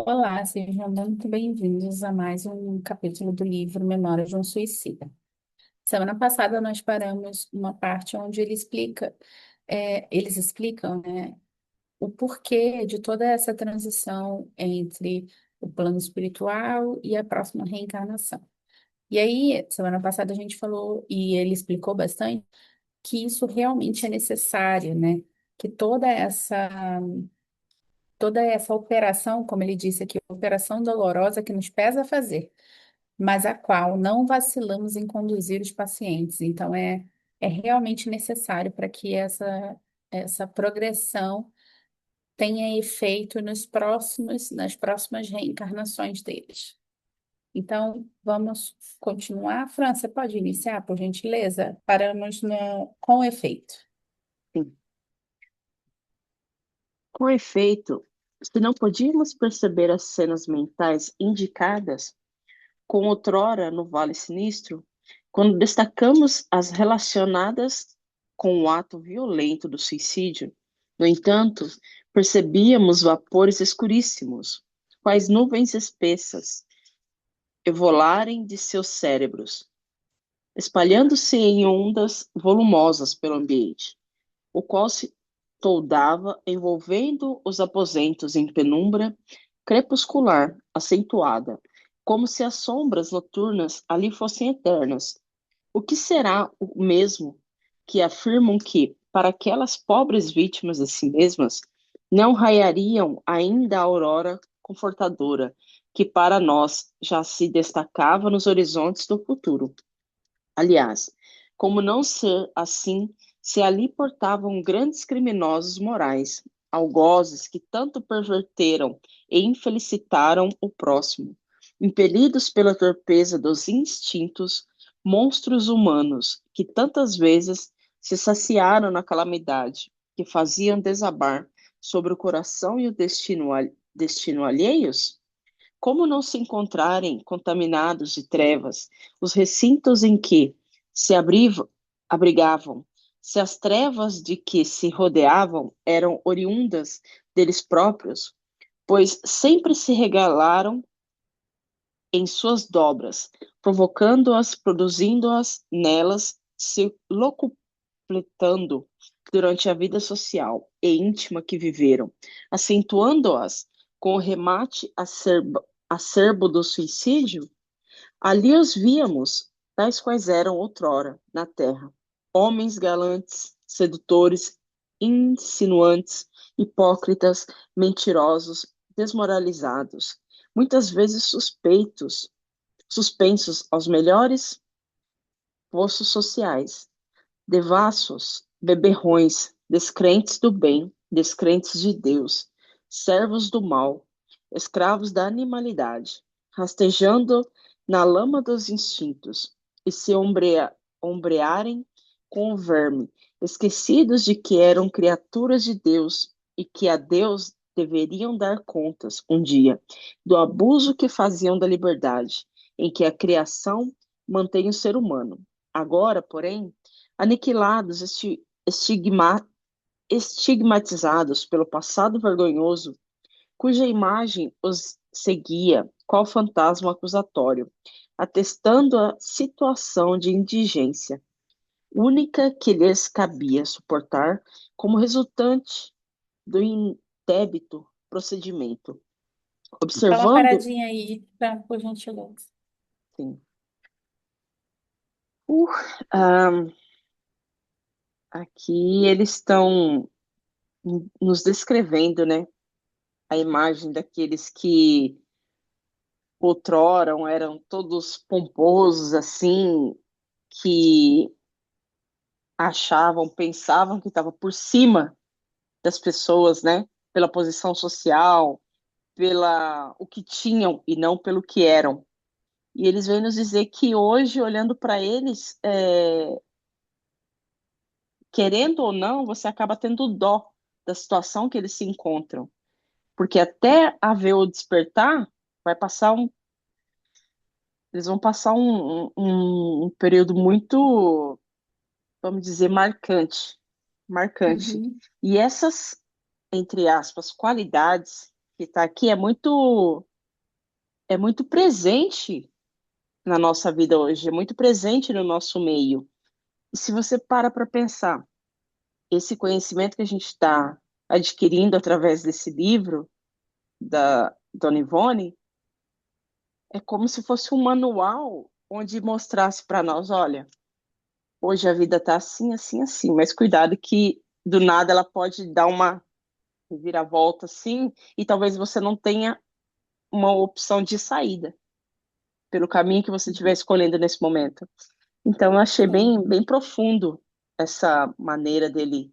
Olá, sejam muito bem-vindos a mais um capítulo do livro Memórias de um Suicida. Semana passada nós paramos uma parte onde eles explicam, né, o porquê de toda essa transição entre o plano espiritual e a próxima reencarnação. E aí, semana passada a gente falou, e ele explicou bastante, que isso realmente é necessário, né? Que toda essa operação, como ele disse aqui, operação dolorosa que nos pesa fazer, mas a qual não vacilamos em conduzir os pacientes. Então, é realmente necessário para que essa progressão tenha efeito nas próximas reencarnações deles. Então, vamos continuar. Fran, você pode iniciar, por gentileza? Paramos com efeito. Sim. Com efeito, se não podíamos perceber as cenas mentais indicadas com outrora no Vale Sinistro, quando destacamos as relacionadas com o ato violento do suicídio, no entanto, percebíamos vapores escuríssimos, quais nuvens espessas, evolarem de seus cérebros, espalhando-se em ondas volumosas pelo ambiente, o qual se toldava, envolvendo os aposentos em penumbra crepuscular acentuada, como se as sombras noturnas ali fossem eternas. O que será o mesmo que afirmam que, para aquelas pobres vítimas de si mesmas, não raiariam ainda a aurora confortadora que para nós já se destacava nos horizontes do futuro? Aliás, como não ser assim, se ali portavam grandes criminosos morais, algozes que tanto perverteram e infelicitaram o próximo, impelidos pela torpeza dos instintos, monstros humanos que tantas vezes se saciaram na calamidade, que faziam desabar sobre o coração e o destino alheios? Como não se encontrarem contaminados de trevas os recintos em que se abrigavam, se as trevas de que se rodeavam eram oriundas deles próprios, pois sempre se regalaram em suas dobras, provocando-as, produzindo-as nelas, se locupletando durante a vida social e íntima que viveram, acentuando-as com o remate acerbo do suicídio. Ali os víamos, tais quais eram outrora, na terra, homens galantes, sedutores, insinuantes, hipócritas, mentirosos, desmoralizados, muitas vezes suspensos aos melhores postos sociais, devassos, beberrões, descrentes do bem, descrentes de Deus, servos do mal, escravos da animalidade, rastejando na lama dos instintos, e se ombrearem com o verme, esquecidos de que eram criaturas de Deus e que a Deus deveriam dar contas um dia do abuso que faziam da liberdade, em que a criação mantém o ser humano. Agora, porém, aniquilados, estigmatizados pelo passado vergonhoso, cuja imagem os seguia, qual fantasma acusatório, atestando a situação de indigência, única que lhes cabia suportar como resultante do indébito procedimento. Dá uma Observando, paradinha aí, Fran, por gentileza. sim, uh, ah, aqui eles estão nos descrevendo, né, a imagem daqueles que outrora eram todos pomposos, assim, que achavam, pensavam que estava por cima das pessoas, né? Pela posição social, pela o que tinham e não pelo que eram. E eles vêm nos dizer que hoje, olhando para eles, querendo ou não, você acaba tendo dó da situação que eles se encontram. Porque até haver o despertar, vai passar eles vão passar um período muito, vamos dizer, marcante. Marcante. Uhum. E essas, entre aspas, qualidades que está aqui é muito presente na nossa vida hoje, é muito presente no nosso meio. E se você para pensar, esse conhecimento que a gente está adquirindo através desse livro da Dona Ivone, é como se fosse um manual onde mostrasse para nós, olha, hoje a vida está assim, assim, assim, mas cuidado que do nada ela pode dar uma reviravolta assim, e talvez você não tenha uma opção de saída pelo caminho que você estiver escolhendo nesse momento. Então, eu achei Sim, bem profundo essa maneira dele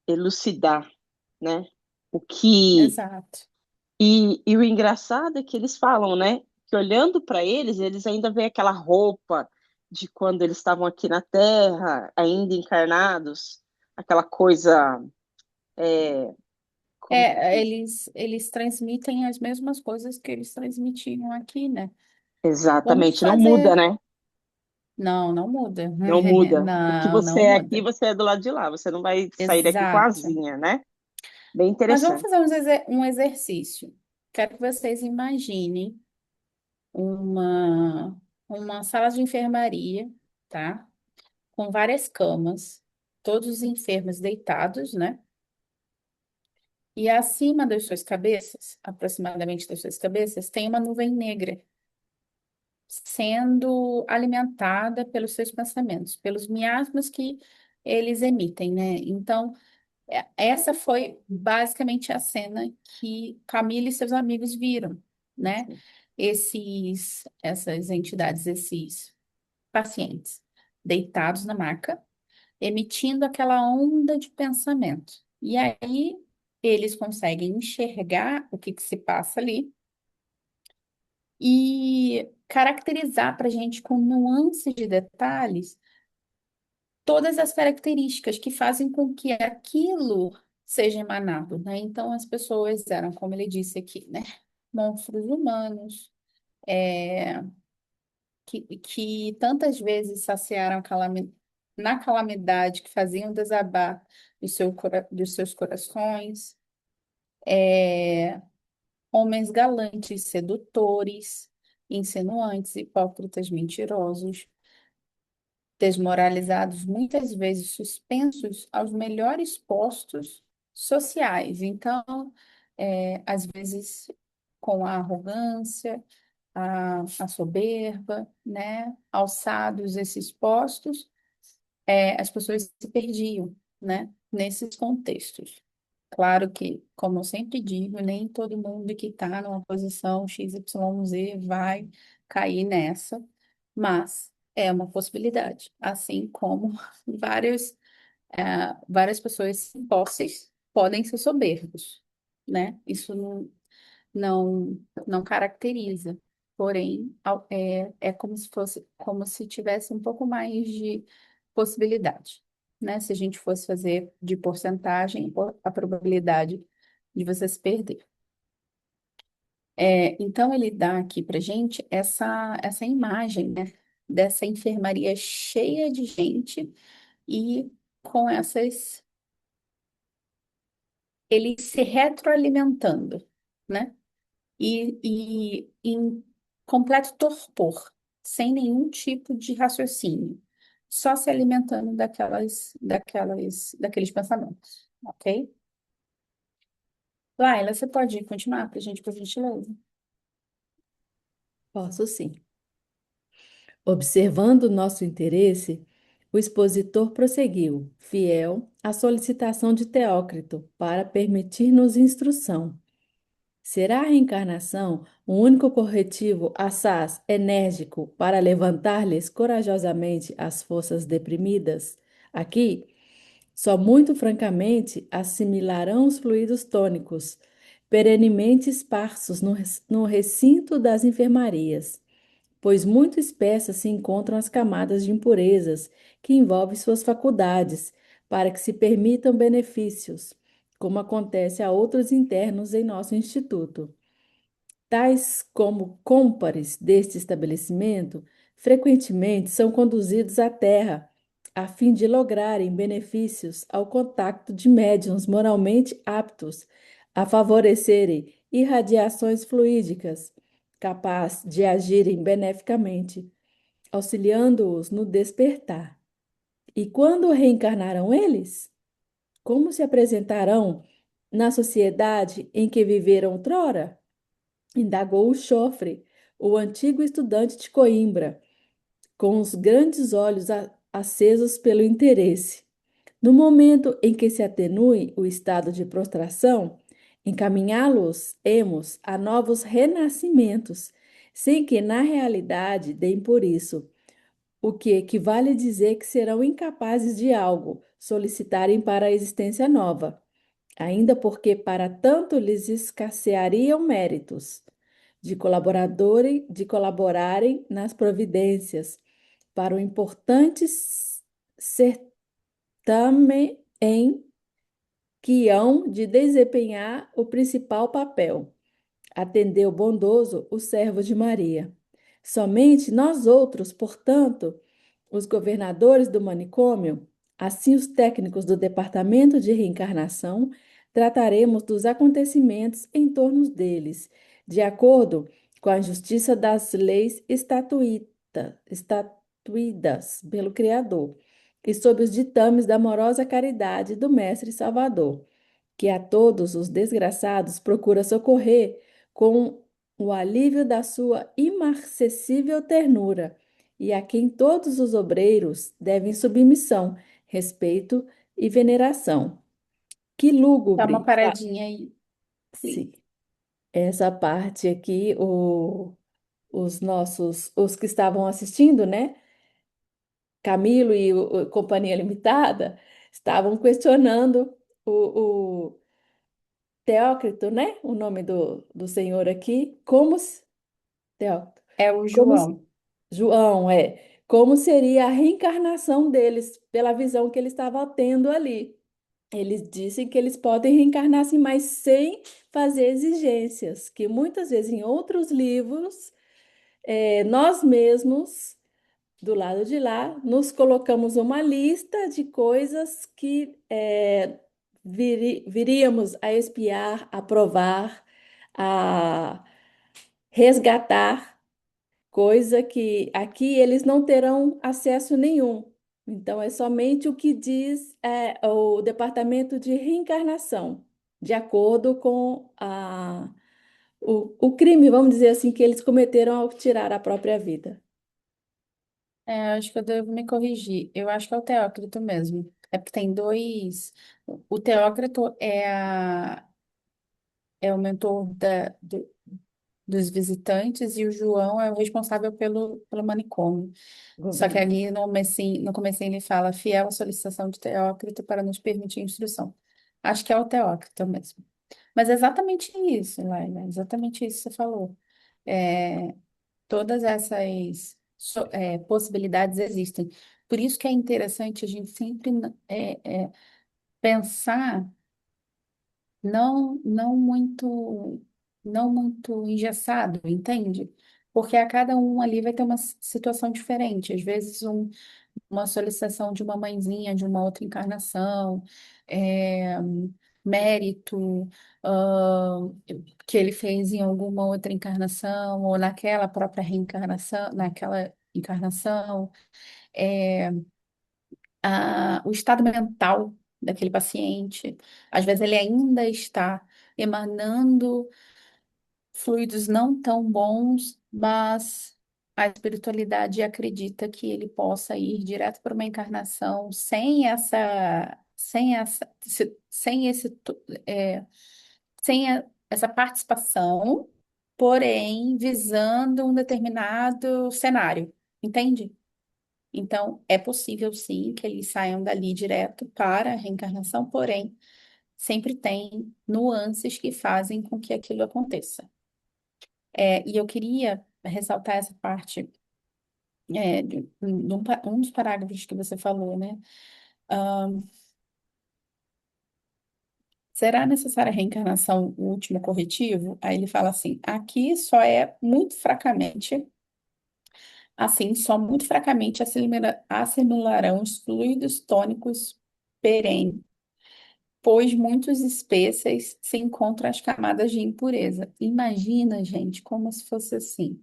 elucidar, né? O que. exato. E o engraçado é que eles falam, né? Que olhando para eles, eles ainda veem aquela roupa de quando eles estavam aqui na Terra, ainda encarnados, aquela coisa. É, como que É, eles transmitem as mesmas coisas que eles transmitiam aqui, né? Vamos exatamente, não muda, fazer. né? Não, não muda. Não muda. O que Não, você não é aqui, muda. você é do lado de lá. Você não vai sair daqui com a Exato. asinha, né? Bem Mas vamos interessante. fazer um exercício. Quero que vocês imaginem uma, uma sala de enfermaria, tá? Com várias camas, todos os enfermos deitados, né? E acima das suas cabeças, aproximadamente das suas cabeças, tem uma nuvem negra sendo alimentada pelos seus pensamentos, pelos miasmas que eles emitem, né? Então, essa foi basicamente a cena que Camila e seus amigos viram, né? Essas entidades, esses pacientes deitados na maca, emitindo aquela onda de pensamento. E aí eles conseguem enxergar o que que se passa ali e caracterizar para a gente com nuances de detalhes todas as características que fazem com que aquilo seja emanado, né? Então, as pessoas eram, como ele disse aqui, né? Monstros humanos, é, que tantas vezes saciaram na calamidade, que faziam desabar dos seus corações, é, homens galantes, sedutores, insinuantes, hipócritas, mentirosos, desmoralizados, muitas vezes suspensos aos melhores postos sociais. Então, às vezes com a arrogância, a soberba, né? Alçados esses postos, as pessoas se perdiam, né? Nesses contextos. Claro que, como eu sempre digo, nem todo mundo que está numa posição XYZ vai cair nessa, mas é uma possibilidade, assim como vários, várias pessoas sem posses podem ser soberbos, né? Isso não caracteriza, porém, é como se fosse, como se tivesse um pouco mais de possibilidade, né? Se a gente fosse fazer de porcentagem, a probabilidade de você se perder. Então, ele dá aqui para gente essa imagem, né? Dessa enfermaria cheia de gente e com ele se retroalimentando, né? E em completo torpor, sem nenhum tipo de raciocínio, só se alimentando daqueles pensamentos, ok? Laila, você pode continuar para a gente, por gentileza? Posso sim. Observando nosso interesse, o expositor prosseguiu, fiel à solicitação de Teócrito para permitir-nos instrução. Será a reencarnação o único corretivo assaz enérgico para levantar-lhes corajosamente as forças deprimidas? Aqui, só muito francamente assimilarão os fluidos tônicos, perenemente esparsos no recinto das enfermarias, pois muito espessas se encontram as camadas de impurezas que envolvem suas faculdades, para que se permitam benefícios, como acontece a outros internos em nosso instituto. Tais como cômpares deste estabelecimento, frequentemente são conduzidos à Terra, a fim de lograrem benefícios ao contacto de médiuns moralmente aptos a favorecerem irradiações fluídicas, capaz de agirem beneficamente, auxiliando-os no despertar. E quando reencarnarão eles? Como se apresentarão na sociedade em que viveram outrora? Indagou o Chofre, o antigo estudante de Coimbra, com os grandes olhos acesos pelo interesse. No momento em que se atenue o estado de prostração, encaminhá-los-emos a novos renascimentos, sem que na realidade deem por isso, o que equivale a dizer que serão incapazes de algo, solicitarem para a existência nova, ainda porque para tanto lhes escasseariam méritos de colaborarem nas providências para o importante certame em que hão de desempenhar o principal papel. Atendeu bondoso o servo de Maria. Somente nós outros, portanto, os governadores do manicômio, assim os técnicos do departamento de reencarnação, trataremos dos acontecimentos em torno deles, de acordo com a justiça das leis estatuídas pelo Criador, e sob os ditames da amorosa caridade do Mestre Salvador, que a todos os desgraçados procura socorrer com o alívio da sua imarcessível ternura, e a quem todos os obreiros devem submissão, respeito e veneração. Que Dá uma lúgubre! paradinha aí. Sim. Sim, essa parte aqui, os que estavam assistindo, né? Camilo e o Companhia Limitada, estavam questionando o Teócrito, né? O nome do senhor aqui, Teócrito, É o como João. João, como seria a reencarnação deles pela visão que ele estava tendo ali. Eles dizem que eles podem reencarnar assim, mas sem fazer exigências, que muitas vezes em outros livros, nós mesmos, do lado de lá, nos colocamos uma lista de coisas que viríamos a espiar, a provar, a resgatar, coisa que aqui eles não terão acesso nenhum. Então, é somente o que diz o Departamento de Reencarnação, de acordo com o crime, vamos dizer assim, que eles cometeram ao tirar a própria vida. Acho que eu devo me corrigir. Eu acho que é o Teócrito mesmo. É porque tem dois. O Teócrito é o mentor dos visitantes e o João é o responsável pelo manicômio. Só que Governador. ali no comecinho ele fala fiel à solicitação de Teócrito para nos permitir instrução. Acho que é o Teócrito mesmo. Mas é exatamente isso, Laila, exatamente isso que você falou. É, todas essas possibilidades existem. Por isso que é interessante a gente sempre pensar não muito engessado, entende? Porque a cada um ali vai ter uma situação diferente. Às vezes uma solicitação de uma mãezinha de uma outra encarnação, é, mérito, que ele fez em alguma outra encarnação, ou naquela própria reencarnação, naquela encarnação, é, o estado mental daquele paciente. Às vezes ele ainda está emanando fluidos não tão bons, mas a espiritualidade acredita que ele possa ir direto para uma encarnação sem é, essa participação, porém visando um determinado cenário, entende? Então, é possível sim que eles saiam dali direto para a reencarnação, porém, sempre tem nuances que fazem com que aquilo aconteça. E eu queria ressaltar essa parte de um dos parágrafos que você falou, né? Ahn, será necessária a reencarnação, o último corretivo? Aí ele fala assim: aqui só é muito fracamente, assim, só muito fracamente assimilarão os fluidos tônicos perenes. pois muitos espécies se encontram as camadas de impureza. Imagina, gente, como se fosse assim,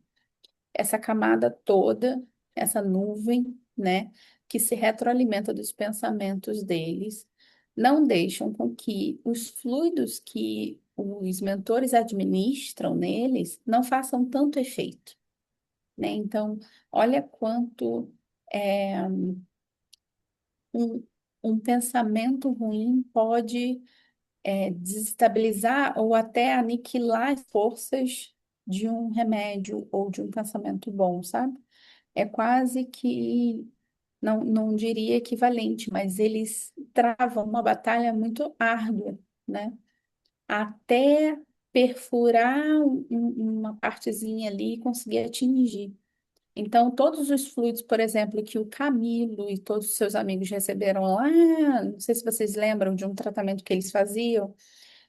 essa camada toda, essa nuvem, né, que se retroalimenta dos pensamentos deles, não deixam com que os fluidos que os mentores administram neles não façam tanto efeito, né? Então, olha quanto é, um, um pensamento ruim pode desestabilizar ou até aniquilar as forças de um remédio ou de um pensamento bom, sabe? É quase que, não diria equivalente, mas eles travam uma batalha muito árdua, né? Até perfurar uma partezinha ali e conseguir atingir. Então, todos os fluidos, por exemplo, que o Camilo e todos os seus amigos receberam lá, não sei se vocês lembram de um tratamento que eles faziam,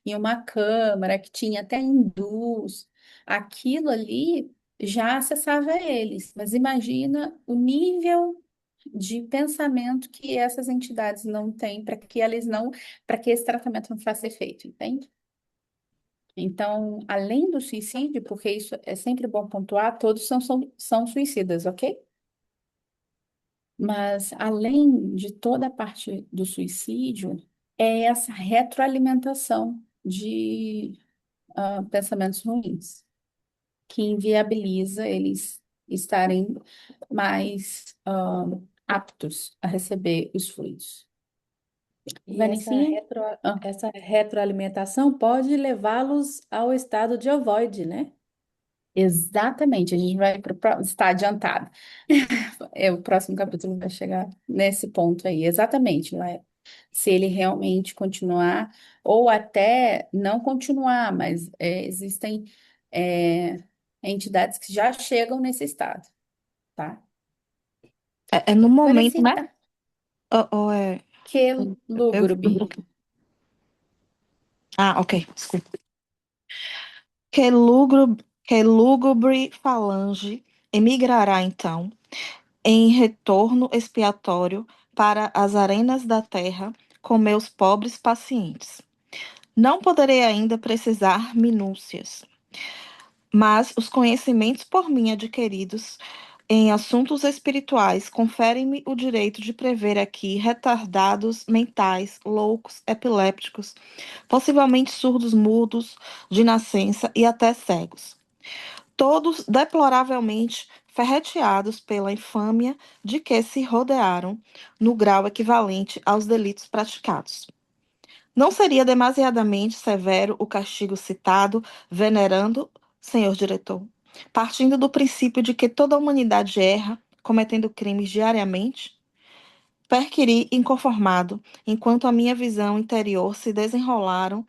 em uma câmara que tinha até indus, aquilo ali já acessava eles. Mas imagina o nível de pensamento que essas entidades não têm para que esse tratamento não faça efeito, entende? Então, além do suicídio, porque isso é sempre bom pontuar, todos são suicidas, ok? Mas além de toda a parte do suicídio, é essa retroalimentação de pensamentos ruins, que inviabiliza eles estarem mais aptos a receber os fluidos. E Vanicinha? Ah, essa retroalimentação pode levá-los ao estado de ovoide, né? exatamente, a gente vai para está adiantado. O próximo capítulo vai chegar nesse ponto aí, exatamente, vai. Se ele realmente continuar, ou até não continuar, mas existem é, entidades que já chegam nesse estado, tá? É no momento, né? Vanessa, Ou é. que Eu... lúgubre. Ah, ok, desculpa. Que lúgubre falange emigrará então, em retorno expiatório para as arenas da terra com meus pobres pacientes. Não poderei ainda precisar minúcias, mas os conhecimentos por mim adquiridos em assuntos espirituais conferem-me o direito de prever aqui retardados mentais, loucos, epilépticos, possivelmente surdos mudos de nascença e até cegos, todos deploravelmente ferreteados pela infâmia de que se rodearam, no grau equivalente aos delitos praticados. Não seria demasiadamente severo o castigo citado, venerando, senhor diretor, partindo do princípio de que toda a humanidade erra, cometendo crimes diariamente? Perquiri inconformado, enquanto a minha visão interior se desenrolaram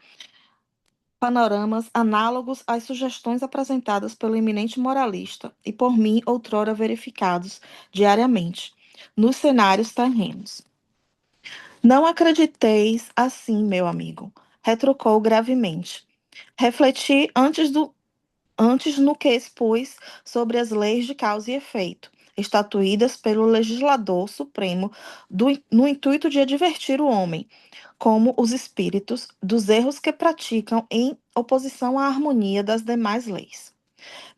panoramas análogos às sugestões apresentadas pelo eminente moralista e por mim outrora verificados diariamente nos cenários terrenos. Não acrediteis assim, meu amigo, retrucou gravemente. Refleti antes no que expus sobre as leis de causa e efeito, estatuídas pelo legislador supremo no intuito de advertir o homem, como os espíritos, dos erros que praticam em oposição à harmonia das demais leis.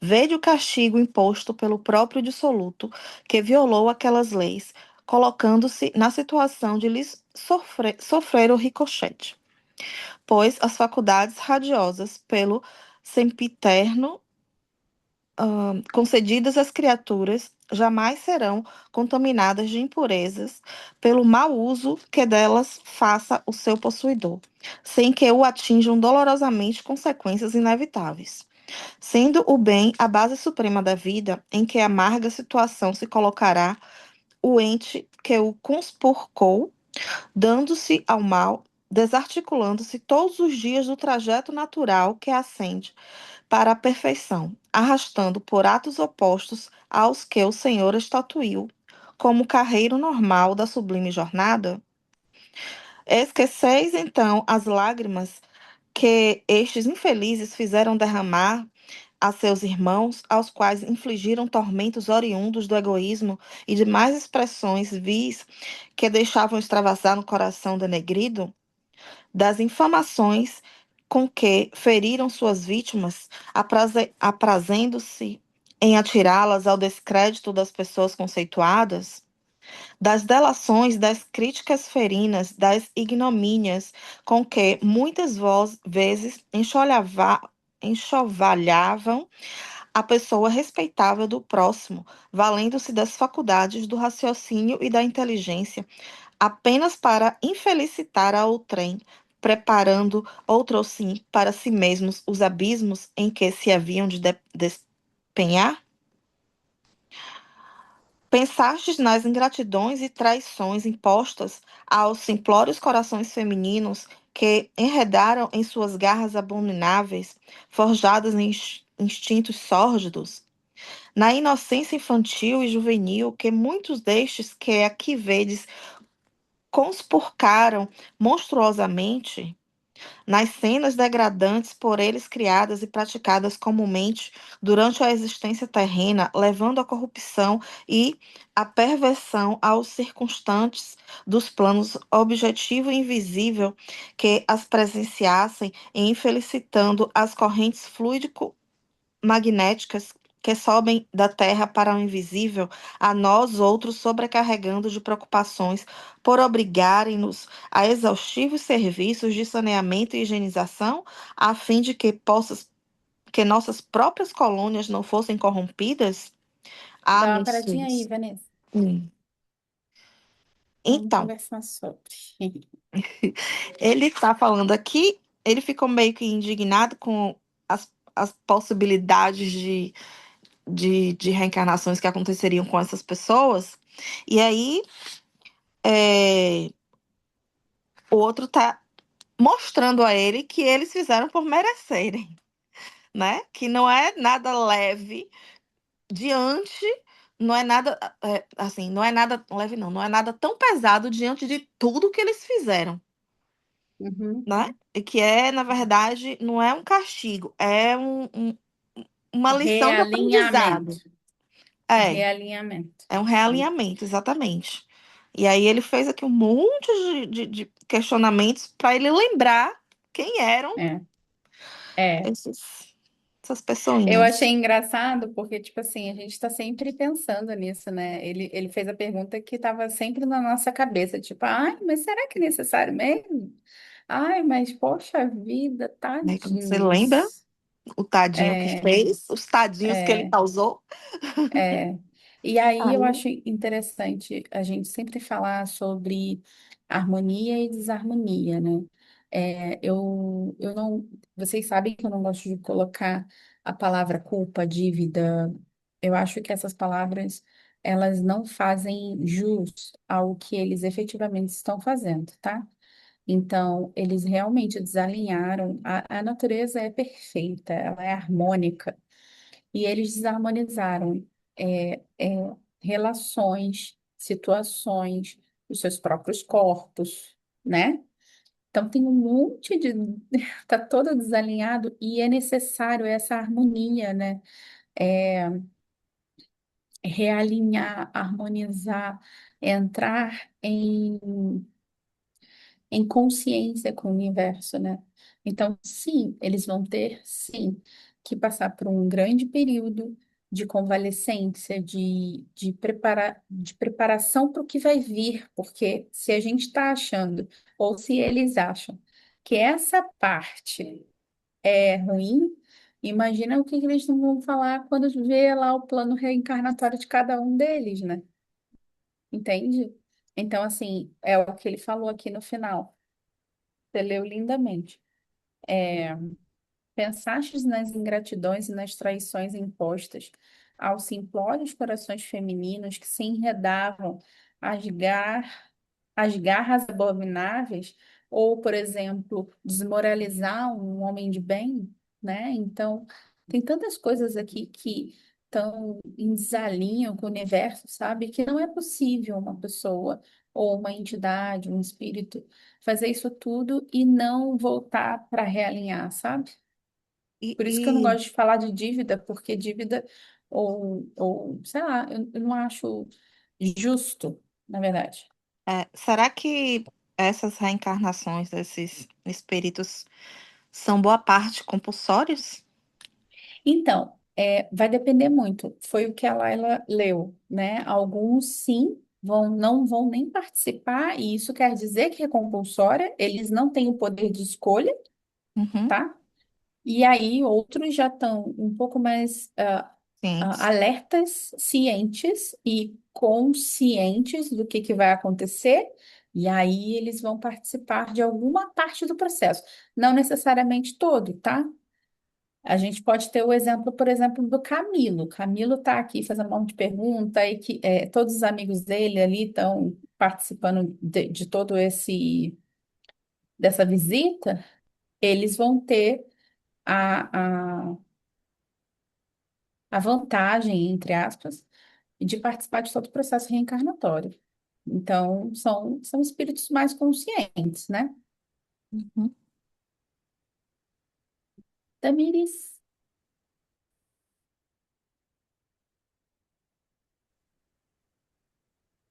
Vede o castigo imposto pelo próprio dissoluto, que violou aquelas leis, colocando-se na situação de lhes sofrer o ricochete. Pois as faculdades radiosas pelo sempiterno concedidas às criaturas jamais serão contaminadas de impurezas pelo mau uso que delas faça o seu possuidor, sem que o atinjam dolorosamente consequências inevitáveis. Sendo o bem a base suprema da vida, em que amarga situação se colocará o ente que o conspurcou, dando-se ao mal, desarticulando-se todos os dias do trajeto natural que ascende para a perfeição, arrastando por atos opostos aos que o Senhor estatuiu, como carreiro normal da sublime jornada? Esqueceis, então, as lágrimas que estes infelizes fizeram derramar a seus irmãos, aos quais infligiram tormentos oriundos do egoísmo e demais expressões vis que deixavam extravasar no coração denegrido? das infamações com que feriram suas vítimas, aprazendo-se em atirá-las ao descrédito das pessoas conceituadas, das delações, das críticas ferinas, das ignomínias com que muitas vezes enxovalhavam a pessoa respeitável do próximo, valendo-se das faculdades do raciocínio e da inteligência, apenas para infelicitar a outrem, preparando outrossim para si mesmos os abismos em que se haviam de despenhar? Pensastes nas ingratidões e traições impostas aos simplórios corações femininos que enredaram em suas garras abomináveis, forjadas em instintos sórdidos? Na inocência infantil e juvenil que muitos destes que aqui vedes conspurcaram monstruosamente? Nas cenas degradantes por eles criadas e praticadas comumente durante a existência terrena, levando à corrupção e à perversão aos circunstantes dos planos objetivo e invisível que as presenciassem e infelicitando as correntes magnéticas que sobem da terra para o invisível, a nós outros sobrecarregando de preocupações por obrigarem-nos a exaustivos serviços de saneamento e higienização, a fim de que nossas próprias colônias não fossem corrompidas? Ah, Dá uma meus paradinha aí, filhos. Vanessa. Hum. Vamos Então, conversar sobre. ele está falando aqui, ele ficou meio que indignado com as possibilidades de reencarnações que aconteceriam com essas pessoas. E aí, é, o outro tá mostrando a ele que eles fizeram por merecerem, né? Que não é nada leve diante, não é nada, assim, não é nada leve, não, não é nada tão pesado diante de tudo que eles fizeram, Uhum. né? E que é, na verdade, não é um castigo, é uma lição de Realinhamento. aprendizado. É. Realinhamento. É um realinhamento, exatamente. E aí ele fez aqui um monte de questionamentos para ele lembrar quem eram É, é. essas Eu achei pessoinhas. engraçado porque, tipo assim, a gente está sempre pensando nisso, né? Ele fez a pergunta que estava sempre na nossa cabeça, tipo, ai, mas será que é necessário mesmo? Ai, mas poxa vida, Né? Quando você lembra tadinhos. o tadinho que É, fez, os tadinhos que ele é. causou. É, e aí eu Aí, acho interessante a gente sempre falar sobre harmonia e desarmonia, né? Eu não, vocês sabem que eu não gosto de colocar a palavra culpa, dívida. Eu acho que essas palavras elas não fazem jus ao que eles efetivamente estão fazendo, tá? Então, eles realmente desalinharam. A natureza é perfeita, ela é harmônica. E eles desarmonizaram relações, situações, os seus próprios corpos, né? Então tem um monte de. Tá todo desalinhado e é necessário essa harmonia, né? É, realinhar, harmonizar, entrar em consciência com o universo, né? Então, sim, eles vão ter, sim, que passar por um grande período de convalescência, de preparação para o que vai vir, porque se a gente está achando, ou se eles acham, que essa parte é ruim, imagina o que que eles não vão falar quando vê lá o plano reencarnatório de cada um deles, né? Entende? Então, assim, é o que ele falou aqui no final. Você leu lindamente. Pensastes nas ingratidões e nas traições impostas aos simplórios corações femininos que se enredavam às, às garras abomináveis, ou, por exemplo, desmoralizar um homem de bem, né? Então, tem tantas coisas aqui que estão em desalinho com o universo, sabe? Que não é possível uma pessoa ou uma entidade, um espírito, fazer isso tudo e não voltar para realinhar, sabe? e, Por isso que eu não e, gosto de falar de dívida, porque dívida, ou sei lá, eu não acho justo, na verdade. será que essas reencarnações desses espíritos são boa parte compulsórios? Então, vai depender muito. Foi o que a Laila leu, né? Alguns sim não vão nem participar, e isso quer dizer que é compulsória, eles não têm o poder de escolha, Uhum. tá? E aí outros já estão um pouco mais Cientes. alertas, cientes e conscientes do que vai acontecer, e aí eles vão participar de alguma parte do processo, não necessariamente todo, tá? A gente pode ter o exemplo, por exemplo, do Camilo. Camilo está aqui fazendo um monte de pergunta e que todos os amigos dele ali estão participando de todo esse dessa visita, eles vão ter a, a, a vantagem, entre aspas, de participar de todo o processo reencarnatório. Então, são espíritos mais conscientes, né? Uhum. Tamires,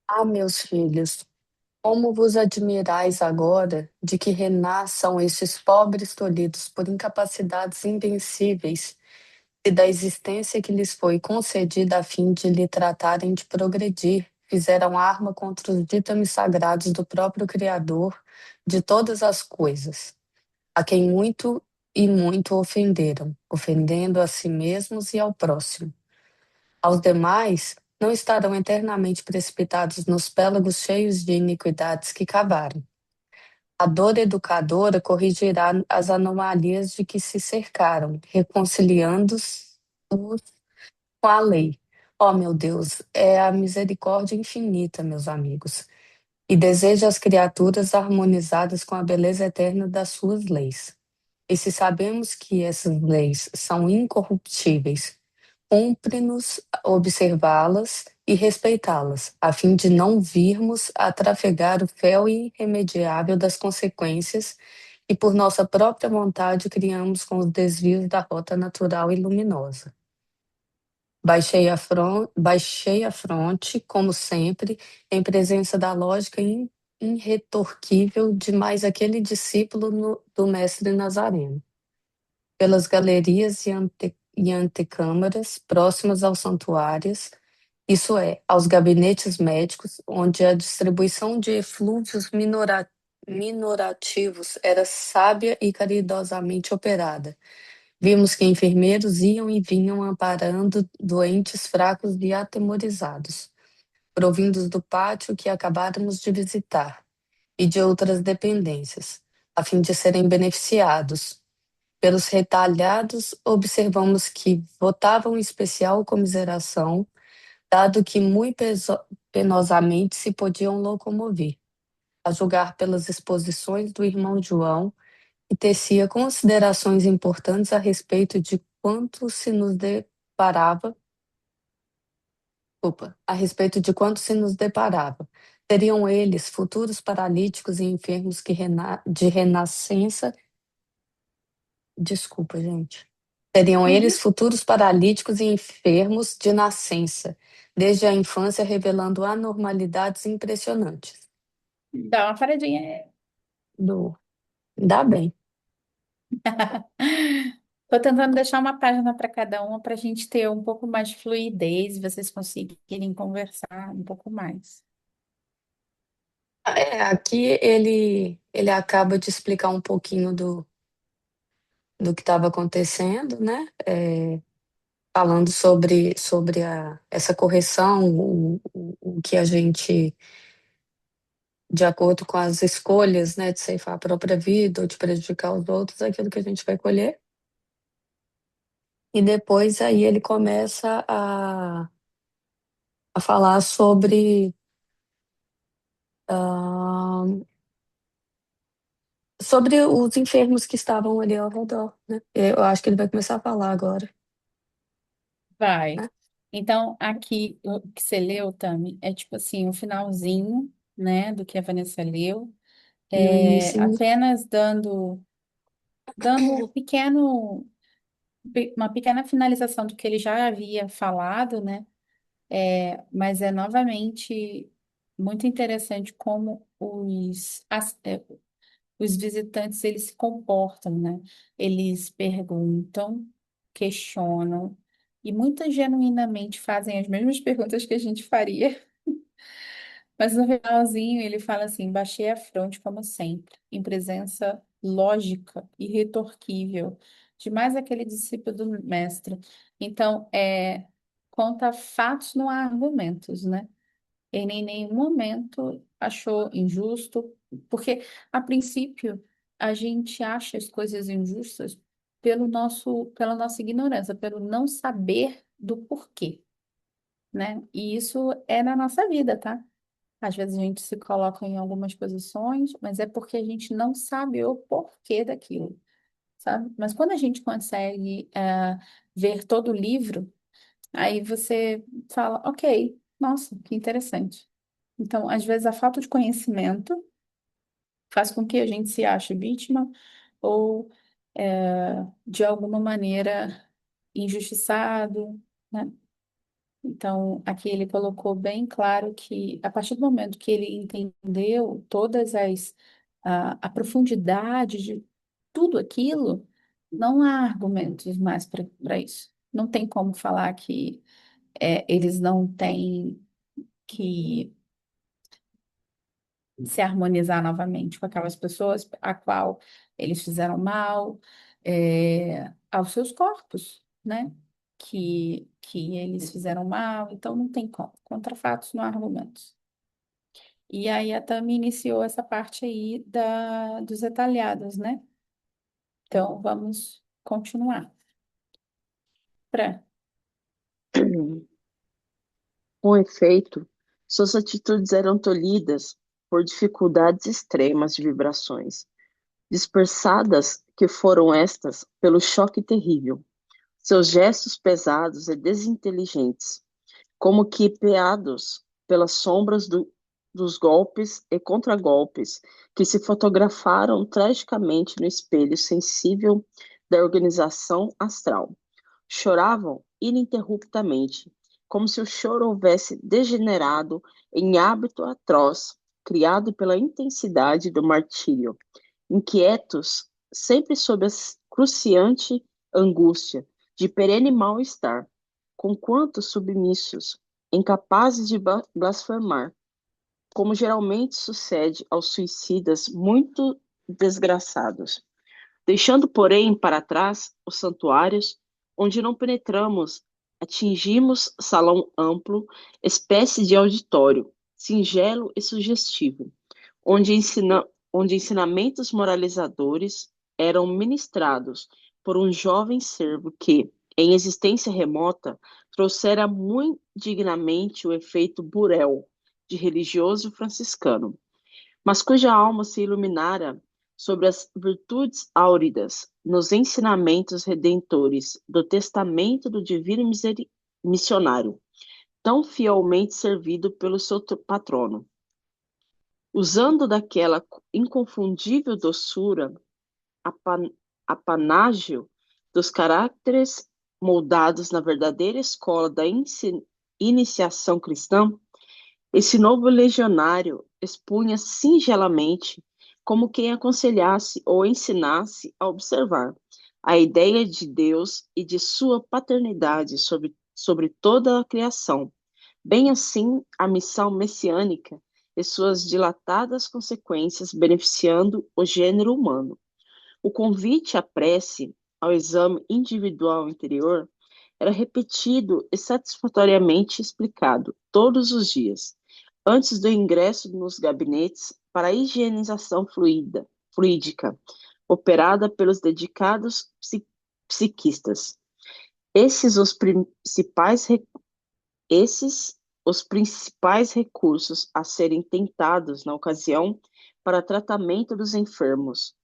Ah, meus filhos, como vos admirais agora de que renasçam estes pobres tolhidos por incapacidades invencíveis e da existência que lhes foi concedida a fim de lhe tratarem de progredir, fizeram arma contra os ditames sagrados do próprio Criador de todas as coisas, a quem muito e muito ofenderam, ofendendo a si mesmos e ao próximo. Aos demais, não estarão eternamente precipitados nos pélagos cheios de iniquidades que cavaram. A dor educadora corrigirá as anomalias de que se cercaram, reconciliando-os com a lei. Ó meu Deus, é a misericórdia infinita, meus amigos, e deseja as criaturas harmonizadas com a beleza eterna das suas leis. E se sabemos que essas leis são incorruptíveis, cumpre-nos observá-las e respeitá-las, a fim de não virmos a trafegar o fel irremediável das consequências e por nossa própria vontade criamos com os desvios da rota natural e luminosa. Baixei a fronte, como sempre, em presença da lógica irretorquível de mais aquele discípulo do mestre Nazareno. Pelas galerias e antecâmaras próximas aos santuários, isso é, aos gabinetes médicos, onde a distribuição de eflúvios minorativos era sábia e caridosamente operada. Vimos que enfermeiros iam e vinham amparando doentes fracos e atemorizados, provindos do pátio que acabáramos de visitar, e de outras dependências, a fim de serem beneficiados. Pelos retalhados, observamos que votavam especial comiseração, dado que muito penosamente se podiam locomover, a julgar pelas exposições do irmão João, e tecia considerações importantes a respeito de quanto se nos deparava, a respeito de quanto se nos deparava. Seriam eles futuros paralíticos e enfermos de renascença. Desculpa, gente. Seriam eles uhum. futuros paralíticos e enfermos de nascença, desde a infância revelando anormalidades impressionantes. Dá uma paradinha. Do... Dá bem. Estou tentando deixar uma página para cada uma para a gente ter um pouco mais de fluidez e vocês conseguirem conversar um pouco mais. Aqui ele acaba de explicar um pouquinho do que estava acontecendo, né? Falando sobre essa correção, o que a gente, de acordo com as escolhas, né, de ceifar a própria vida ou de prejudicar os outros, é aquilo que a gente vai colher. E depois aí ele começa a falar ah, sobre os enfermos que estavam ali ao redor, né? Eu acho que ele vai começar a falar agora, Vai. né? Então, aqui, o que você leu, Tami, é tipo assim, o finalzinho, né, do que a Vanessa leu, No início. apenas dando uma pequena finalização do que ele já havia falado, né? Mas é novamente muito interessante como os visitantes eles se comportam, né? Eles perguntam, questionam e muito genuinamente fazem as mesmas perguntas que a gente faria. Mas no finalzinho ele fala assim: baixei a fronte como sempre, em presença lógica e retorquível de mais aquele discípulo do mestre. Então, conta fatos, não há argumentos, né? Ele em nenhum momento achou injusto, porque a princípio a gente acha as coisas injustas pela nossa ignorância, pelo não saber do porquê, né? E isso é na nossa vida, tá? Às vezes a gente se coloca em algumas posições, mas é porque a gente não sabe o porquê daquilo, sabe? Mas quando a gente consegue ver todo o livro, aí você fala, ok, nossa, que interessante. Então, às vezes a falta de conhecimento faz com que a gente se ache vítima ou, de alguma maneira, injustiçado, né? Então, aqui ele colocou bem claro que, a partir do momento que ele entendeu a profundidade de tudo aquilo, não há argumentos mais para isso. Não tem como falar que eles não têm que se harmonizar novamente com aquelas pessoas a qual eles fizeram mal, aos seus corpos, né? Que eles fizeram mal, então não tem como. Contra fatos não há argumentos. E aí a Tami iniciou essa parte aí dos detalhados, né? Então vamos continuar. Pra. Com efeito, suas atitudes eram tolhidas por dificuldades extremas de vibrações, dispersadas que foram estas pelo choque terrível, seus gestos pesados e desinteligentes, como que peados pelas sombras dos golpes e contragolpes que se fotografaram tragicamente no espelho sensível da organização astral. Choravam ininterruptamente, como se o choro houvesse degenerado em hábito atroz, criado pela intensidade do martírio. Inquietos, sempre sob a cruciante angústia de perene mal-estar, conquanto submissos, incapazes de blasfemar, como geralmente sucede aos suicidas muito desgraçados. Deixando, porém, para trás os santuários, onde não penetramos, atingimos salão amplo, espécie de auditório, singelo e sugestivo, onde ensinamentos moralizadores eram ministrados por um jovem servo que, em existência remota, trouxera muito dignamente o efeito Burel, de religioso franciscano, mas cuja alma se iluminara sobre as virtudes áuridas nos ensinamentos redentores do testamento do divino missionário, tão fielmente servido pelo seu patrono. Usando daquela inconfundível doçura, apanágio dos caracteres moldados na verdadeira escola da iniciação cristã, esse novo legionário expunha singelamente, como quem aconselhasse ou ensinasse a observar, a ideia de Deus e de sua paternidade sobre toda a criação, bem assim a missão messiânica e suas dilatadas consequências beneficiando o gênero humano. O convite à prece, ao exame individual interior, era repetido e satisfatoriamente explicado todos os dias, antes do ingresso nos gabinetes para a higienização fluídica, operada pelos dedicados psiquistas. Esses os principais recursos a serem tentados na ocasião para tratamento dos enfermos,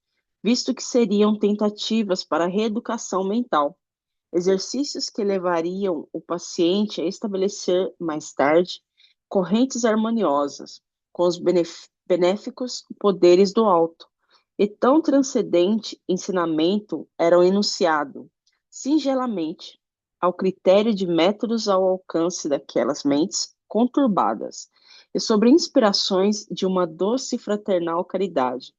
visto que seriam tentativas para reeducação mental, exercícios que levariam o paciente a estabelecer mais tarde correntes harmoniosas com os benéficos poderes do alto, e tão transcendente ensinamento eram enunciado, singelamente, ao critério de métodos ao alcance daquelas mentes conturbadas, e sobre inspirações de uma doce e fraternal caridade,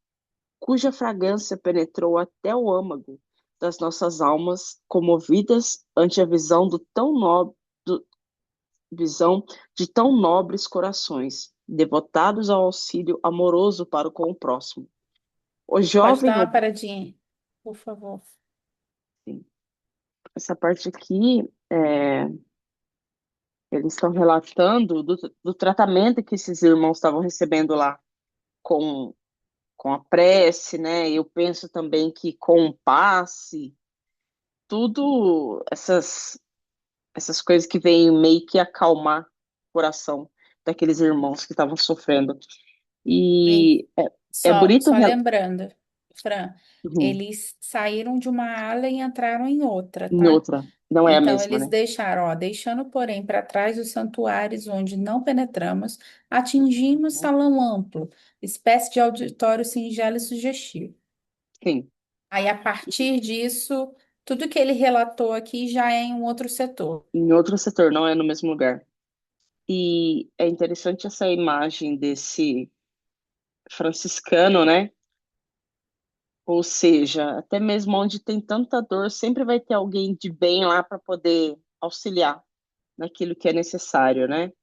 cuja fragrância penetrou até o âmago das nossas almas, comovidas ante a visão de tão nobres corações, devotados ao auxílio amoroso para com o próximo. O Pode jovem, dar uma paradinha, por favor. essa parte aqui, eles estão relatando do tratamento que esses irmãos estavam recebendo lá com, com a prece, né? Eu penso também que com o passe, tudo essas coisas que vêm meio que acalmar o coração daqueles irmãos que estavam sofrendo. E E é só, bonito. só lembrando, Fran, Uhum. eles saíram de uma ala e entraram em outra, Em tá? outra, não é a Então, mesma, eles né? deixaram, ó, deixando, porém, para trás os santuários onde não penetramos, atingimos salão amplo, espécie de auditório singelo e sugestivo. Sim, Aí, a partir disso, tudo que ele relatou aqui já é em um outro setor. em outro setor, não é no mesmo lugar. E é interessante essa imagem desse franciscano, né? Ou seja, até mesmo onde tem tanta dor, sempre vai ter alguém de bem lá para poder auxiliar naquilo que é necessário, né?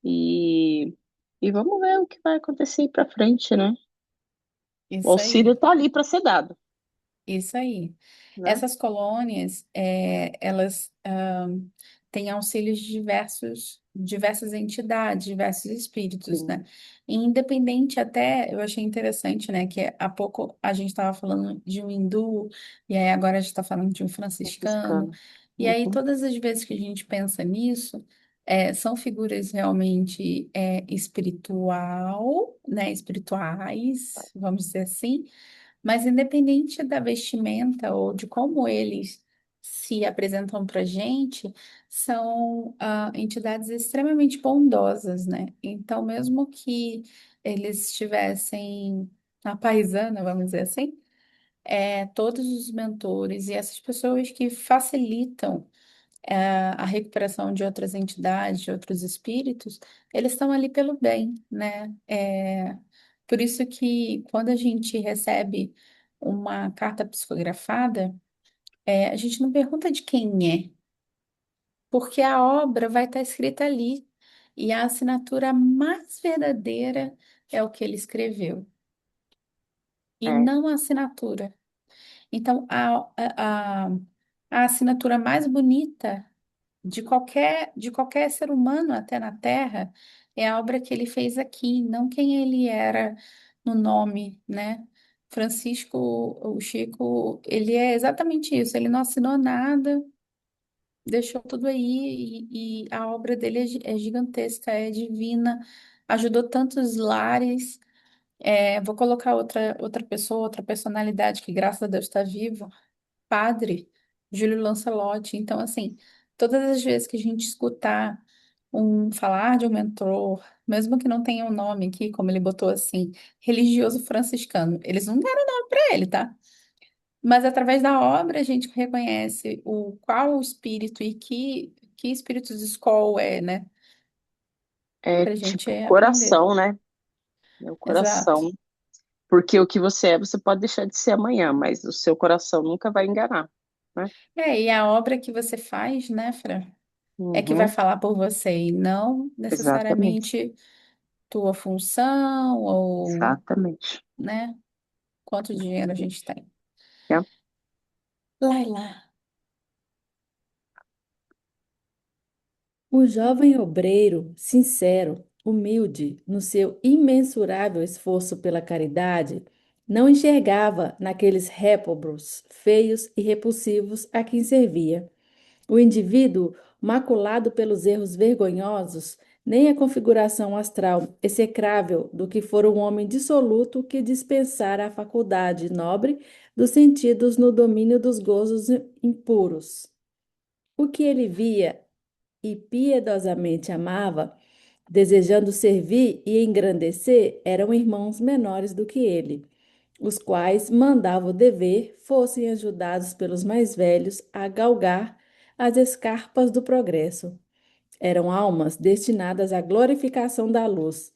E, e vamos ver o que vai acontecer aí para frente, né? O Isso auxílio aí. está ali para ser dado, Isso aí. né? Essas colônias, elas têm auxílios de diversas entidades, diversos espíritos, né? Sim, E independente até, eu achei interessante, né, que há pouco a gente estava falando de um hindu, e aí agora a gente está falando de um franciscano, franciscano. e aí Uhum. todas as vezes que a gente pensa nisso, são figuras realmente espiritual, né, espirituais, vamos dizer assim, mas independente da vestimenta ou de como eles se apresentam para a gente, são entidades extremamente bondosas, né? Então, mesmo que eles estivessem na paisana, vamos dizer assim, todos os mentores e essas pessoas que facilitam a recuperação de outras entidades, de outros espíritos, eles estão ali pelo bem, né? Por isso que quando a gente recebe uma carta psicografada, a gente não pergunta de quem é, porque a obra vai estar escrita ali e a assinatura mais verdadeira é o que ele escreveu, e É, não a assinatura. Então, a assinatura mais bonita de qualquer ser humano até na Terra é a obra que ele fez aqui, não quem ele era no nome, né? Francisco, o Chico, ele é exatamente isso, ele não assinou nada, deixou tudo aí e a obra dele é gigantesca, é divina, ajudou tantos lares. Vou colocar outra pessoa, outra personalidade que, graças a Deus, está vivo, Padre Júlio Lancelotti. Então, assim, todas as vezes que a gente escutar falar de um mentor, mesmo que não tenha um nome aqui, como ele botou assim, religioso franciscano, eles não deram nome para ele, tá? Mas através da obra a gente reconhece qual o espírito e que espíritos de escola né? é Para a gente tipo aprender. coração, né? É o Exato. coração. Porque o que você é, você pode deixar de ser amanhã, mas o seu coração nunca vai enganar, né? E a obra que você faz, né, Fran, é que vai Uhum, falar por você e não exatamente, necessariamente tua função ou, exatamente. né, quanto dinheiro a gente tem. É, Laila. O jovem obreiro, sincero, humilde, no seu imensurável esforço pela caridade, não enxergava naqueles réprobos feios e repulsivos a quem servia. O indivíduo, maculado pelos erros vergonhosos, nem a configuração astral execrável do que for um homem dissoluto que dispensara a faculdade nobre dos sentidos no domínio dos gozos impuros. O que ele via e piedosamente amava, desejando servir e engrandecer, eram irmãos menores do que ele, os quais mandava o dever fossem ajudados pelos mais velhos a galgar as escarpas do progresso. Eram almas destinadas à glorificação da luz,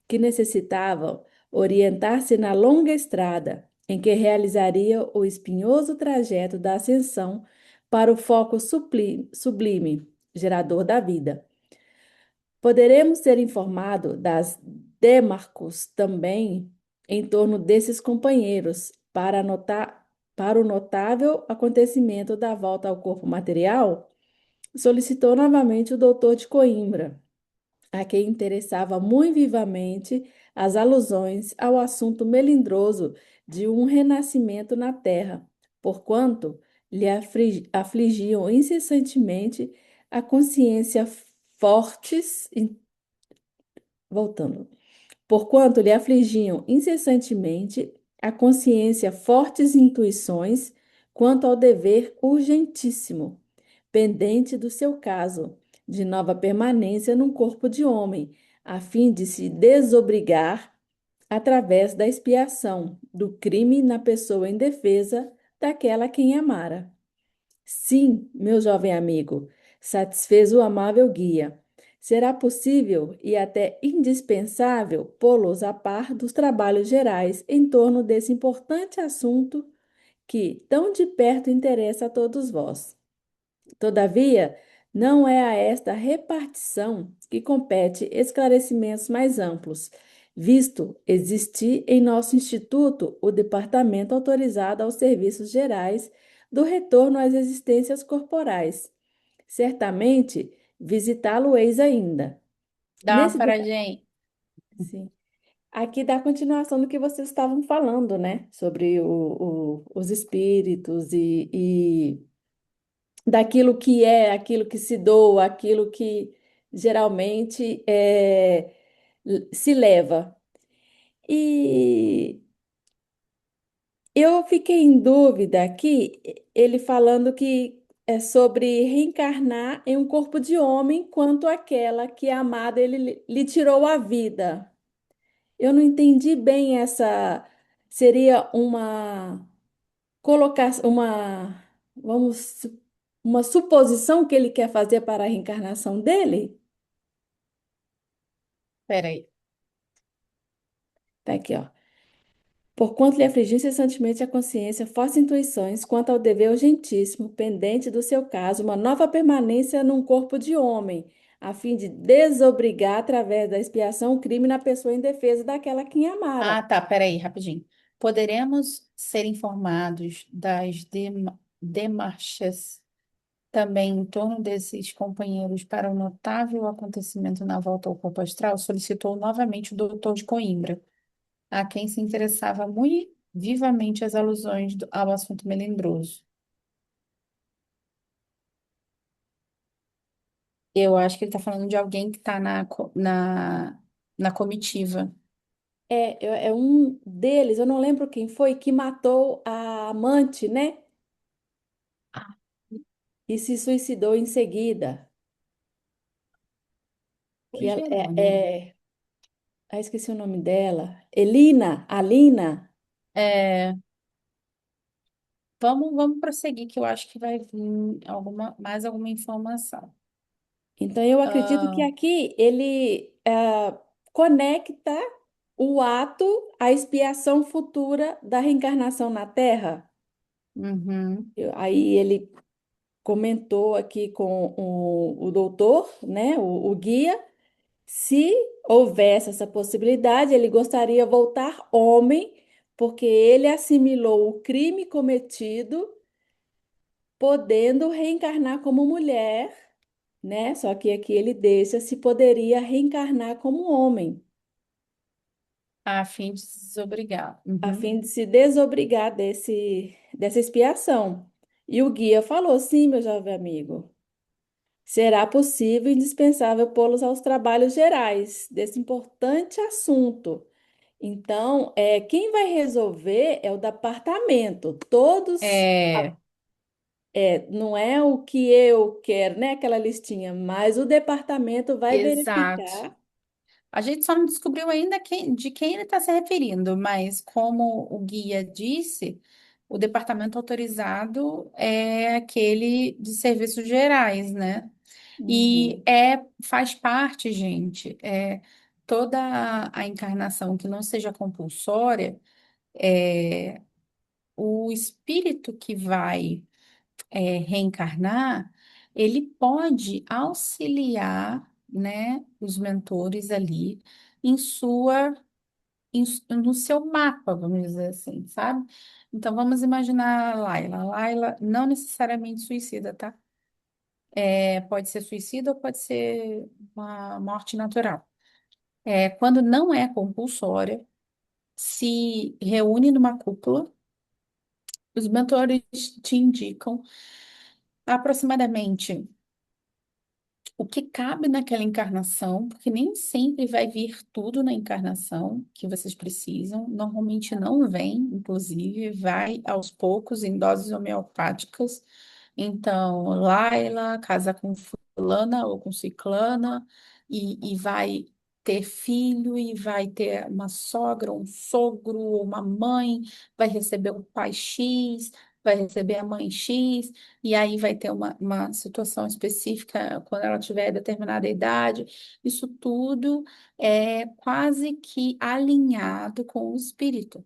que necessitavam orientar-se na longa estrada em que realizaria o espinhoso trajeto da ascensão para o foco sublime, gerador da vida. Poderemos ser informados das demarcos também em torno desses companheiros para o notável acontecimento da volta ao corpo material? Solicitou novamente o doutor de Coimbra, a quem interessava muito vivamente as alusões ao assunto melindroso de um renascimento na terra, porquanto lhe afligiam incessantemente a consciência fortes, voltando, porquanto lhe afligiam incessantemente a consciência fortes intuições quanto ao dever urgentíssimo pendente do seu caso, de nova permanência num corpo de homem, a fim de se desobrigar, através da expiação, do crime na pessoa indefesa daquela a quem amara. Sim, meu jovem amigo, satisfez o amável guia. Será possível e até indispensável pô-los a par dos trabalhos gerais em torno desse importante assunto que tão de perto interessa a todos vós. Todavia, não é a esta repartição que compete esclarecimentos mais amplos, visto existir em nosso Instituto o departamento autorizado aos serviços gerais do retorno às existências corporais. Certamente, visitá-lo-eis ainda. Dá uma Nesse paradinha. sim. Aqui dá continuação do que vocês estavam falando, né? Sobre os espíritos e daquilo que é, aquilo que se doa, aquilo que geralmente se leva. E eu fiquei em dúvida aqui, ele falando que é sobre reencarnar em um corpo de homem, quanto aquela que a amada ele lhe tirou a vida. Eu não entendi bem essa. Seria uma colocar vamos, uma suposição que ele quer fazer para a reencarnação dele? Peraí. Tá aqui, ó. Porquanto lhe afligiu incessantemente a consciência, fortes intuições quanto ao dever urgentíssimo, pendente do seu caso, uma nova permanência num corpo de homem, a fim de desobrigar, através da expiação, o crime na pessoa indefesa daquela a quem amara. Ah, tá, peraí, rapidinho. Poderemos ser informados das demarches também em torno desses companheiros para o notável acontecimento na volta ao corpo astral? Solicitou novamente o doutor de Coimbra, a quem se interessava muito vivamente as alusões ao assunto melindroso. Eu acho que ele está falando de alguém que está na comitiva. É um deles, eu não lembro quem foi, que matou a amante, né? Ah, E se suicidou em seguida. Que foi ela Jerônimo. esqueci o nome dela. Elina, Alina. É, vamos prosseguir, que eu acho que vai vir mais alguma informação. Então, eu acredito que Ah, aqui ele conecta o ato à expiação futura da reencarnação na Terra. uhum. Aí ele comentou aqui com o doutor, né, o guia, se houvesse essa possibilidade, ele gostaria de voltar homem, porque ele assimilou o crime cometido, podendo reencarnar como mulher, né? Só que aqui ele deixa se poderia reencarnar como homem, A fim de se desobrigar. a Uhum. fim de se desobrigar dessa expiação. E o guia falou: sim, meu jovem amigo, será possível e indispensável pô-los aos trabalhos gerais desse importante assunto. Então, quem vai resolver é o departamento. Todos, É, não é o que eu quero, né? Aquela listinha, mas o departamento vai exato. verificar. A gente só não descobriu ainda de quem ele está se referindo, mas como o guia disse, o departamento autorizado é aquele de serviços gerais, né? E Uhum. faz parte, gente, toda a encarnação que não seja compulsória, é, o espírito que vai reencarnar, ele pode auxiliar, né, os mentores ali em no seu mapa, vamos dizer assim, sabe? Então vamos imaginar a Laila. Laila não necessariamente suicida, tá? Pode ser suicida ou pode ser uma morte natural. Quando não é compulsória, se reúne numa cúpula, os mentores te indicam aproximadamente o que cabe naquela encarnação, porque nem sempre vai vir tudo na encarnação que vocês precisam. Normalmente não vem, inclusive, vai aos poucos em doses homeopáticas. Então, Laila casa com fulana ou com ciclana e vai ter filho e vai ter uma sogra, um sogro, uma mãe, vai receber o pai X, vai receber a mãe X. E aí vai ter uma situação específica quando ela tiver determinada idade. Isso tudo é quase que alinhado com o espírito.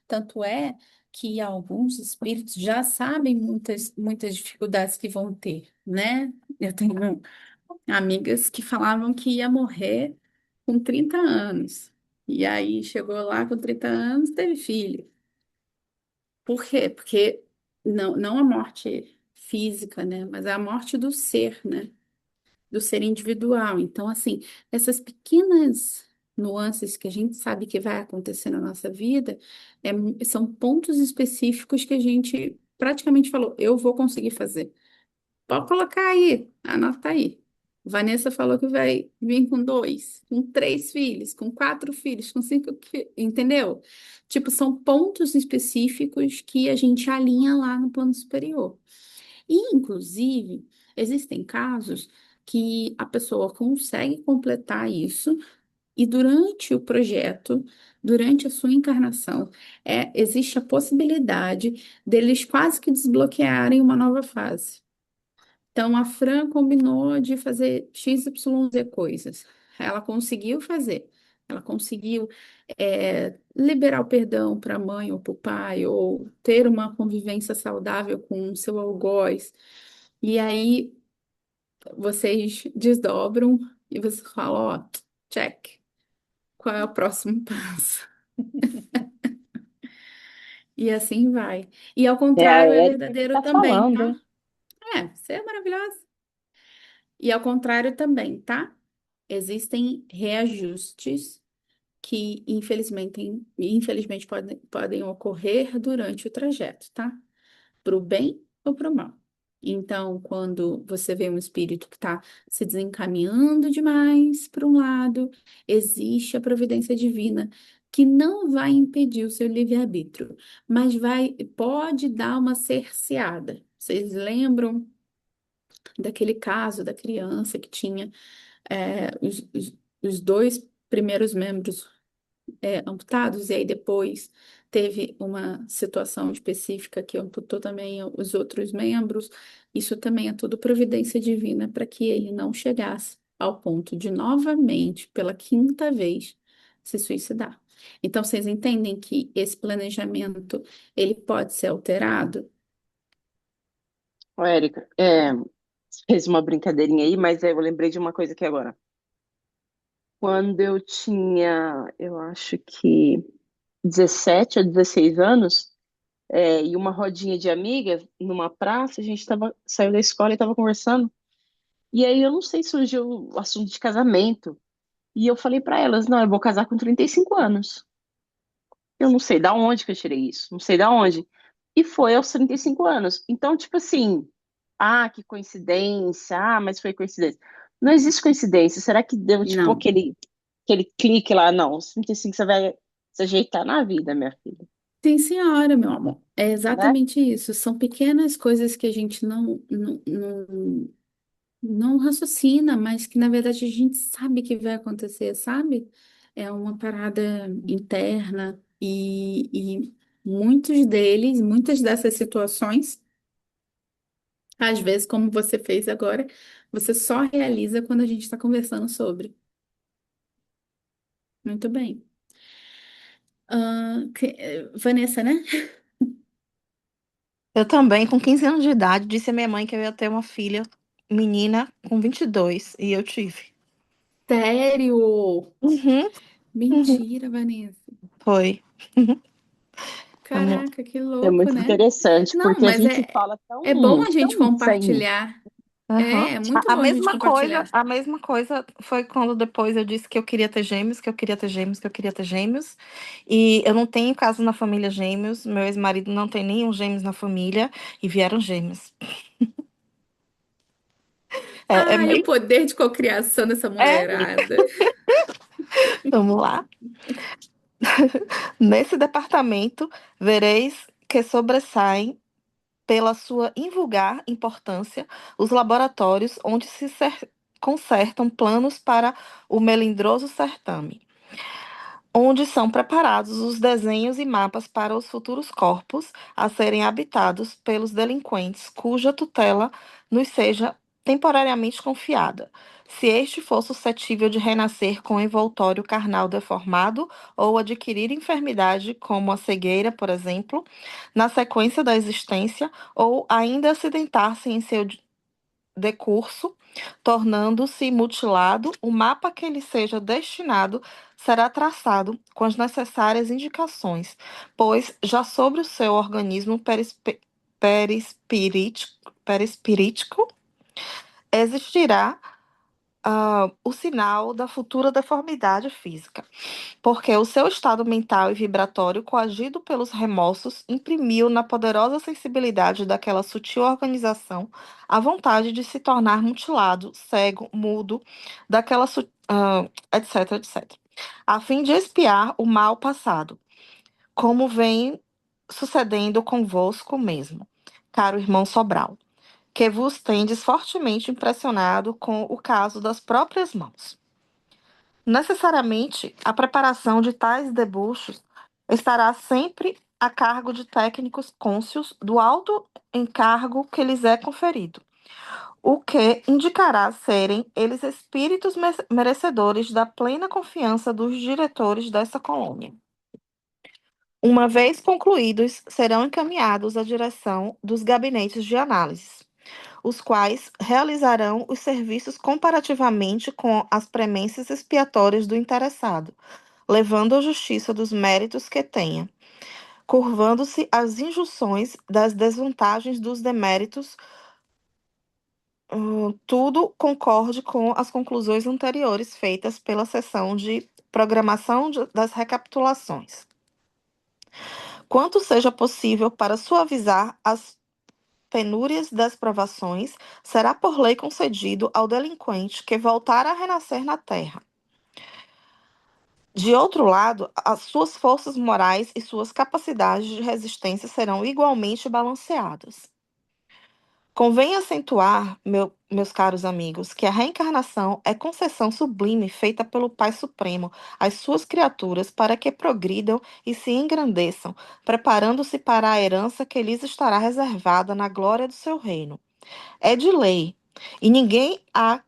Tanto é que alguns espíritos já sabem muitas dificuldades que vão ter, né? Eu tenho amigas que falavam que ia morrer com 30 anos. E aí chegou lá com 30 anos, teve filho. Por quê? Porque não a morte física, né? Mas a morte do ser, né? Do ser individual. Então, assim, essas pequenas nuances que a gente sabe que vai acontecer na nossa vida, são pontos específicos que a gente praticamente falou, eu vou conseguir fazer. Pode colocar aí, anota aí. Vanessa falou que vai vir com dois, com três filhos, com quatro filhos, com cinco filhos, entendeu? Tipo, são pontos específicos que a gente alinha lá no plano superior. E, inclusive, existem casos que a pessoa consegue completar isso e durante o projeto, durante a sua encarnação, existe a possibilidade deles quase que desbloquearem uma nova fase. Então, a Fran combinou de fazer XYZ coisas. Ela conseguiu fazer. Ela conseguiu liberar o perdão para a mãe ou para o pai, ou ter uma convivência saudável com o seu algoz. E aí, vocês desdobram e você fala, ó, check. Qual é o próximo passo? E assim vai. E ao É a contrário, é Érica que verdadeiro tá também, falando, tá? hein? Você é maravilhosa. E ao contrário também, tá? Existem reajustes que, infelizmente podem ocorrer durante o trajeto, tá? Para o bem ou para o mal. Então, quando você vê um espírito que está se desencaminhando demais para um lado, existe a providência divina que não vai impedir o seu livre-arbítrio, mas pode dar uma cerceada. Vocês lembram daquele caso da criança que tinha os dois primeiros membros amputados, e aí depois teve uma situação específica que amputou também os outros membros? Isso também é tudo providência divina para que ele não chegasse ao ponto de novamente, pela quinta vez, se suicidar. Então, vocês entendem que esse planejamento ele pode ser alterado? Ô, Érica, fez uma brincadeirinha aí, mas eu lembrei de uma coisa aqui agora. Quando eu tinha, eu acho que 17 ou 16 anos, e uma rodinha de amigas numa praça, a gente saiu da escola e estava conversando. E aí eu não sei, surgiu o assunto de casamento. E eu falei para elas, não, eu vou casar com 35 anos. Eu não sei da onde que eu tirei isso, não sei da onde. E foi aos 35 anos. Então, tipo assim, que coincidência, mas foi coincidência. Não existe coincidência. Será que deu, tipo, Não. aquele clique lá? Não, aos 35 você vai se ajeitar na vida, minha filha, Sim, senhora, meu amor. É né? exatamente isso. São pequenas coisas que a gente não raciocina, mas que na verdade a gente sabe que vai acontecer, sabe? É uma parada interna e muitas dessas situações Às vezes, como você fez agora, você só realiza quando a gente está conversando sobre. Muito bem. Vanessa, né? Eu também, com 15 anos de idade, disse à minha mãe que eu ia ter uma filha menina com 22 e eu tive. Sério? Uhum, uhum, Mentira, Vanessa. foi. Vamos lá. Caraca, que É louco, muito né? interessante, Não, porque a mas gente é, fala é bom tão, a gente tão sem. compartilhar. Aham. É muito A bom a gente mesma coisa, compartilhar. a mesma coisa foi quando depois eu disse que eu queria ter gêmeos, que eu queria ter gêmeos, que eu queria ter gêmeos. E eu não tenho caso na família gêmeos, meu ex-marido não tem nenhum gêmeos na família e vieram gêmeos. É Ai, o meio. poder de cocriação dessa É, mulherada. vamos lá. Nesse departamento, vereis que sobressaem pela sua invulgar importância os laboratórios onde se concertam planos para o melindroso certame, onde são preparados os desenhos e mapas para os futuros corpos a serem habitados pelos delinquentes cuja tutela nos seja temporariamente confiada, se este for suscetível de renascer com envoltório carnal deformado ou adquirir enfermidade como a cegueira, por exemplo, na sequência da existência, ou ainda acidentar-se em seu decurso, tornando-se mutilado, o mapa que lhe seja destinado será traçado com as necessárias indicações, pois já sobre o seu organismo perispirítico existirá o sinal da futura deformidade física, porque o seu estado mental e vibratório, coagido pelos remorsos, imprimiu na poderosa sensibilidade daquela sutil organização a vontade de se tornar mutilado, cego, mudo, daquela etc, etc, a fim de expiar o mal passado, como vem sucedendo convosco mesmo, caro irmão Sobral, que vos tendes fortemente impressionado com o caso das próprias mãos. Necessariamente, a preparação de tais debuxos estará sempre a cargo de técnicos cônscios do alto encargo que lhes é conferido, o que indicará serem eles espíritos merecedores da plena confiança dos diretores dessa colônia. Uma vez concluídos, serão encaminhados à direção dos gabinetes de análise, os quais realizarão os serviços comparativamente com as premissas expiatórias do interessado, levando à justiça dos méritos que tenha, curvando-se às injunções das desvantagens dos deméritos, tudo concorde com as conclusões anteriores feitas pela sessão de programação das recapitulações. Quanto seja possível para suavizar as penúrias das provações, será por lei concedido ao delinquente que voltar a renascer na terra. De outro lado, as suas forças morais e suas capacidades de resistência serão igualmente balanceadas. Convém acentuar, meus caros amigos, que a reencarnação é concessão sublime feita pelo Pai Supremo às suas criaturas para que progridam e se engrandeçam, preparando-se para a herança que lhes estará reservada na glória do seu reino. É de lei, e ninguém há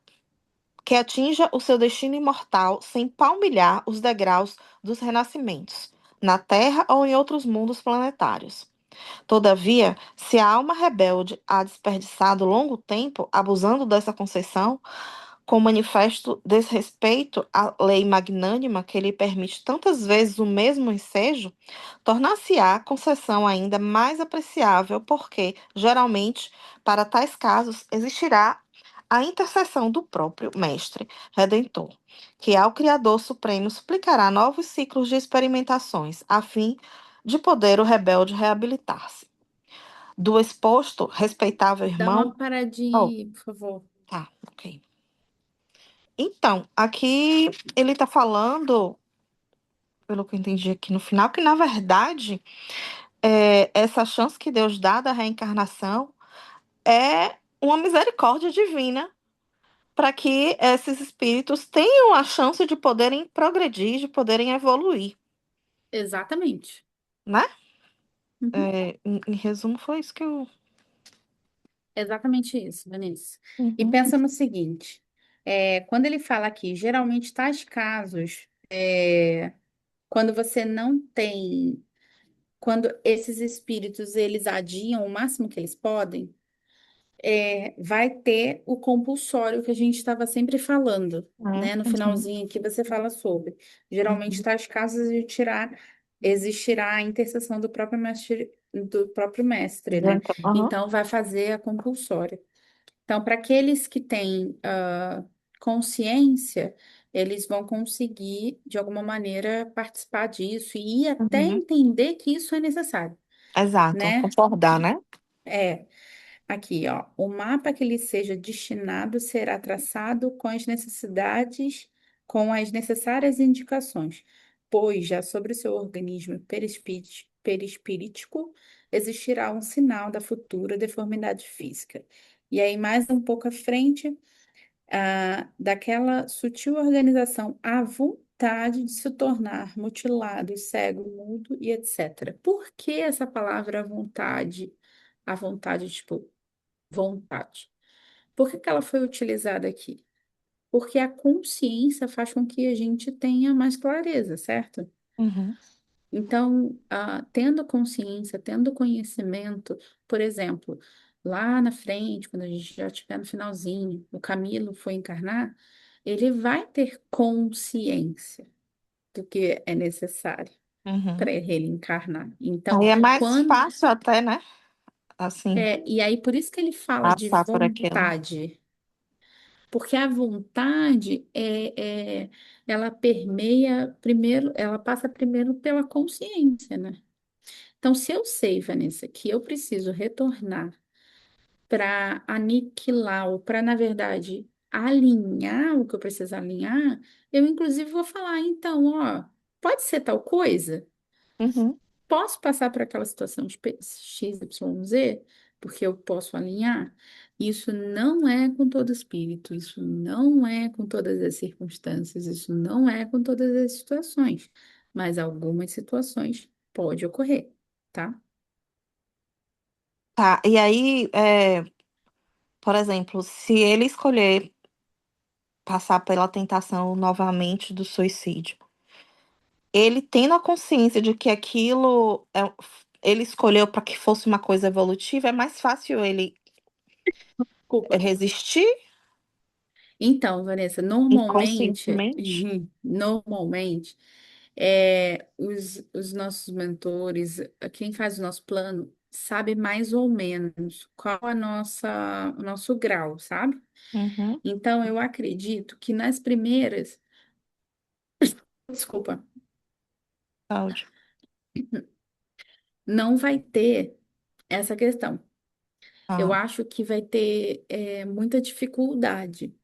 que atinja o seu destino imortal sem palmilhar os degraus dos renascimentos, na Terra ou em outros mundos planetários. Todavia, se a alma rebelde há desperdiçado longo tempo abusando dessa concessão, com manifesto desrespeito à lei magnânima que lhe permite tantas vezes o mesmo ensejo, tornar-se-á a concessão ainda mais apreciável, porque, geralmente, para tais casos, existirá a intercessão do próprio Mestre Redentor, que ao Criador Supremo suplicará novos ciclos de experimentações, a fim de poder o rebelde reabilitar-se. Do exposto, respeitável Dá irmão. uma Oh, paradinha aí, por favor. tá, ok. Então, aqui ele está falando, pelo que eu entendi aqui no final, que na verdade essa chance que Deus dá da reencarnação é uma misericórdia divina para que esses espíritos tenham a chance de poderem progredir, de poderem evoluir, Exatamente. né? Uhum. Em resumo, foi isso que eu. Exatamente isso, Vanessa. E Uhum, pensa no seguinte, quando ele fala aqui, geralmente tais casos, quando você não tem, quando esses espíritos eles adiam o máximo que eles podem, vai ter o compulsório que a gente estava sempre falando, né? No uhum, finalzinho aqui você fala sobre. Geralmente, uhum, tais casos existirá a intercessão do próprio mestre, né? uhum, Então, vai fazer a compulsória. Então, para aqueles que têm consciência, eles vão conseguir, de alguma maneira, participar disso e até uhum. entender que isso é necessário, Exato, né? concordar, né? É. Aqui, ó, o mapa que lhe seja destinado será traçado com as necessárias indicações, pois já sobre o seu organismo perispirítico existirá um sinal da futura deformidade física. E aí, mais um pouco à frente, daquela sutil organização, a vontade de se tornar mutilado, cego, mudo e etc. Por que essa palavra vontade? A vontade, tipo, vontade. Por que que ela foi utilizada aqui? Porque a consciência faz com que a gente tenha mais clareza, certo? Uhum, Então, tendo consciência, tendo conhecimento, por exemplo, lá na frente, quando a gente já estiver no finalzinho, o Camilo foi encarnar, ele vai ter consciência do que é necessário uhum. para ele encarnar. Então, Aí é mais quando fácil até, né? Assim, e aí por isso que ele fala de passar por aquilo. vontade. Porque a vontade ela permeia primeiro, ela passa primeiro pela consciência, né? Então, se eu sei, Vanessa, que eu preciso retornar para aniquilar ou para, na verdade, alinhar o que eu preciso alinhar, eu inclusive vou falar, então, ó, pode ser tal coisa? Uhum. Posso passar por aquela situação de X, Y, Z, porque eu posso alinhar? Isso não é com todo espírito, isso não é com todas as circunstâncias, isso não é com todas as situações, mas algumas situações pode ocorrer, tá? Tá, e aí, por exemplo, se ele escolher passar pela tentação novamente do suicídio, ele tendo a consciência de que aquilo ele escolheu para que fosse uma coisa evolutiva, é mais fácil ele Desculpa. resistir Então, Vanessa, normalmente, inconscientemente. normalmente, os nossos mentores, quem faz o nosso plano, sabe mais ou menos qual o nosso grau, sabe? Uhum. Então, eu acredito que nas primeiras, desculpa, Saúde. não vai ter essa questão. Eu Ah, acho que vai ter muita dificuldade.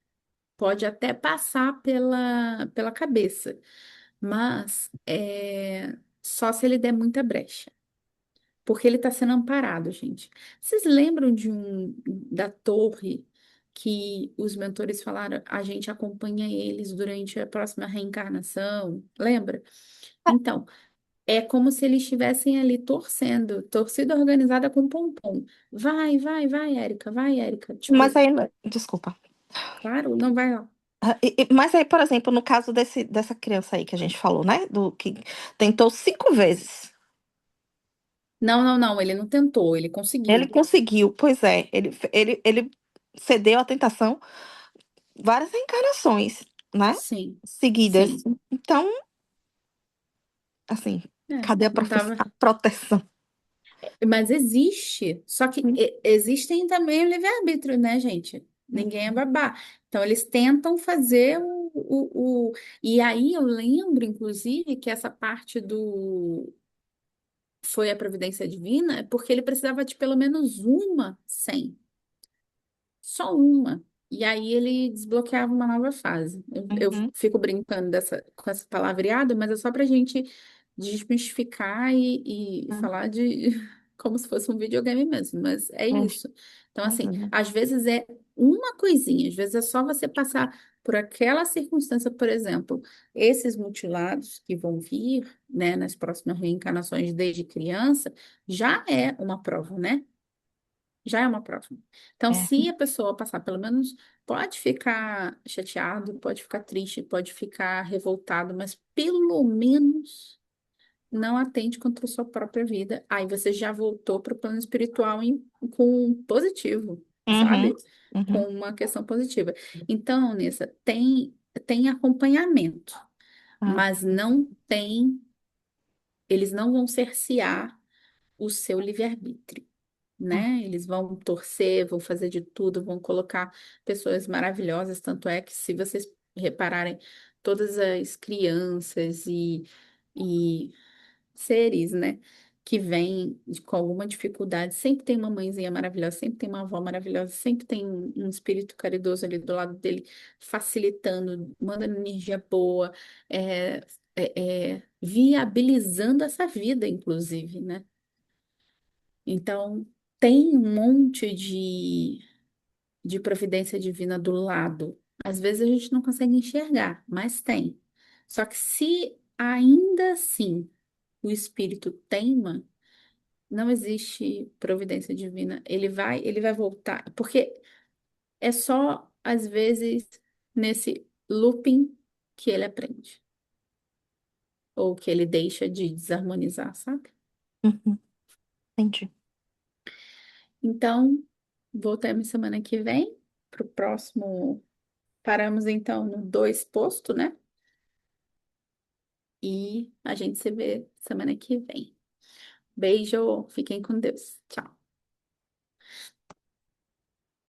Pode até passar pela cabeça, mas só se ele der muita brecha. Porque ele está sendo amparado, gente. Vocês lembram da torre que os mentores falaram? A gente acompanha eles durante a próxima reencarnação. Lembra? Então, é como se eles estivessem ali torcendo, torcida organizada com pompom. Vai, vai, vai, Érica, vai, Érica. mas Tipo, aí, desculpa. claro, não vai lá. Mas aí, por exemplo, no caso dessa criança aí que a gente falou, né? Do que tentou 5 vezes. Não, não, não, ele não tentou, ele Ele conseguiu. conseguiu, pois é, ele cedeu à tentação várias reencarnações, né? Sim, Seguidas. sim. Então, assim, É, cadê a não tava. a proteção? Mas existe, só que existem também o livre-arbítrio, né, gente? Ninguém é babá. Então, eles tentam fazer E aí eu lembro, inclusive, que essa parte do foi a providência divina, é porque ele precisava de pelo menos uma 100. Só uma. E aí ele desbloqueava uma nova fase. Eu Uhum, fico brincando com essa palavreada, mas é só para a gente desmistificar e uhum, falar de como se fosse um videogame mesmo. Mas é isso. Então, assim, uhum, às vezes é uma coisinha, às vezes é só você passar por aquela circunstância, por exemplo, esses mutilados que vão vir, né, nas próximas reencarnações desde criança, já é uma prova, né? Já é uma prova. Então, É. se a pessoa passar, pelo menos pode ficar chateado, pode ficar triste, pode ficar revoltado, mas pelo menos não atente contra a sua própria vida. Aí você já voltou para o plano espiritual com positivo, Uhum, sabe? Com uhum. uma questão positiva. Então, Nessa, tem acompanhamento, Ah, mas não tem, eles não vão cercear o seu livre-arbítrio, ah, né? Eles vão torcer, vão fazer de tudo, vão colocar pessoas maravilhosas. Tanto é que, se vocês repararem, todas as crianças e seres, né, que vêm com alguma dificuldade, sempre tem uma mãezinha maravilhosa, sempre tem uma avó maravilhosa, sempre tem um espírito caridoso ali do lado dele, facilitando, mandando energia boa, é, viabilizando essa vida, inclusive, né? Então, tem um monte de providência divina do lado. Às vezes a gente não consegue enxergar, mas tem. Só que se ainda assim o espírito teima, não existe providência divina. Ele vai voltar, porque é só às vezes nesse looping que ele aprende, ou que ele deixa de desarmonizar, sabe? uhum, entendi. Então, voltamos semana que vem pro próximo. Paramos então no 2 posto, né? E a gente se vê semana que vem. Beijo, fiquem com Deus. Tchau.